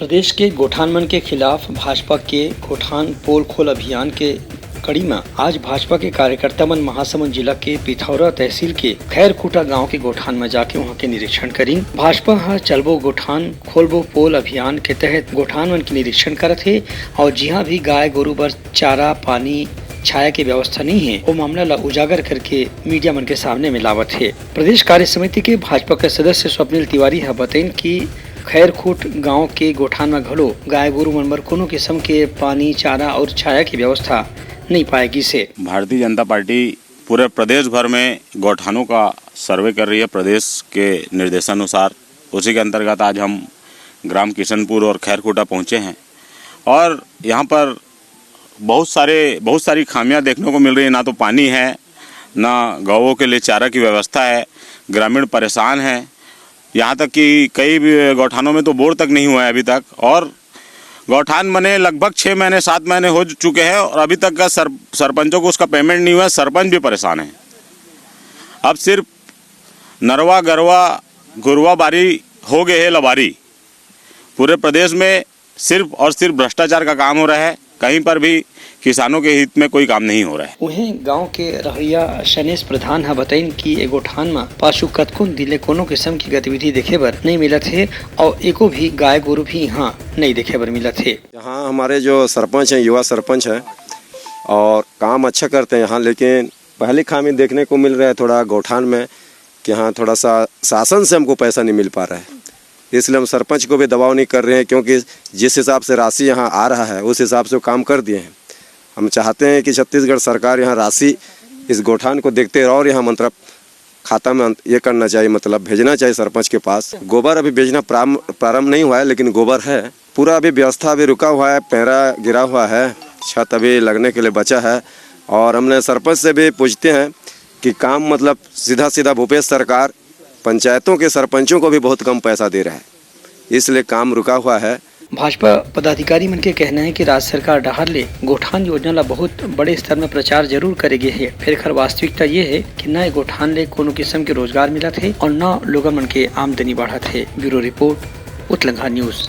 प्रदेश के गोठानमन के खिलाफ भाजपा के गोठान पोल खोल अभियान के कड़ी में आज भाजपा के कार्यकर्ता मन महासमुंद जिला के पिथौरा तहसील के खैरखूटा गांव के गोठान में जाके वहां के निरीक्षण करी। भाजपा हर चलबो गोठान खोलबो पोल अभियान के तहत गोठान मन के निरीक्षण करत है और जहाँ भी गाय गोरु बर चारा पानी छाया की व्यवस्था नहीं है वो मामला ला उजागर करके मीडिया मन के सामने में लावत है। प्रदेश कार्य समिति के भाजपा के सदस्य स्वप्निल तिवारी है बताइन की खैरखूट गांव के गोठान में घलो गाय गोरु मन बर कोनो किस्म के पानी चारा और छाया की व्यवस्था नहीं पाएगी से भारतीय जनता पार्टी पूरे प्रदेश भर में गौठानों का सर्वे कर रही है प्रदेश के निर्देशानुसार। उसी के अंतर्गत आज हम ग्राम किशनपुर और खैरखूटा पहुंचे हैं और यहाँ पर बहुत सारी खामियां देखने को मिल रही है। ना तो पानी है, ना गौओं के लिए चारा की व्यवस्था है, ग्रामीण परेशान हैं। यहाँ तक कि कई गौठानों में तो बोर तक नहीं हुआ है अभी तक, और गौठान बने लगभग 6 महीने 7 महीने हो चुके हैं और अभी तक का सरपंचों को उसका पेमेंट नहीं हुआ है। सरपंच भी परेशान है। अब सिर्फ नरवा गरवा गुरवा बारी हो गए है लबारी। पूरे प्रदेश में सिर्फ और सिर्फ भ्रष्टाचार का काम हो रहा है। कहीं पर भी किसानों के हित में कोई काम नहीं हो रहा है। वहीं गांव के रहैया शनेश प्रधान है बताइन कि एगो ठान में पाछू कतको दिले कोनो किस्म की गतिविधि देखे बर नहीं मिलत है और एको भी गाय गोरु भी यहाँ नहीं देखे बर मिलत है। यहाँ हमारे जो सरपंच हैं, युवा सरपंच हैं और काम अच्छा करते हैं यहाँ, लेकिन पहली खामी देखने को मिल रहा है थोड़ा गौठान में कि यहाँ थोड़ा सा शासन से हमको पैसा नहीं मिल पा रहा है। इसलिए हम सरपंच को भी दबाव नहीं कर रहे हैं, क्योंकि जिस हिसाब से राशि यहाँ आ रहा है उस हिसाब से वो काम कर दिए हैं। हम चाहते हैं कि छत्तीसगढ़ सरकार यहाँ राशि इस गोठान को देखते रहे और यहाँ मतलब खाता में ये करना चाहिए, मतलब भेजना चाहिए सरपंच के पास। गोबर अभी भेजना प्रारंभ नहीं हुआ है, लेकिन गोबर है। पूरा अभी व्यवस्था अभी रुका हुआ है, पैरा गिरा हुआ है, छत अभी लगने के लिए बचा है। और हमने सरपंच से भी पूछते हैं कि काम मतलब सीधा भूपेश सरकार पंचायतों के सरपंचों को भी बहुत कम पैसा दे रहा है, इसलिए काम रुका हुआ है। भाजपा पदाधिकारी मन के कहना है कि राज्य सरकार डहर ले गोठान योजना ला बहुत बड़े स्तर में प्रचार जरूर करेगी है, फिर खर वास्तविकता ये है कि न गोठान ले कोनो किस्म के रोजगार मिलत है और न लोगन मन के आमदनी बढ़त है। ब्यूरो रिपोर्ट, उत्तलंघा न्यूज।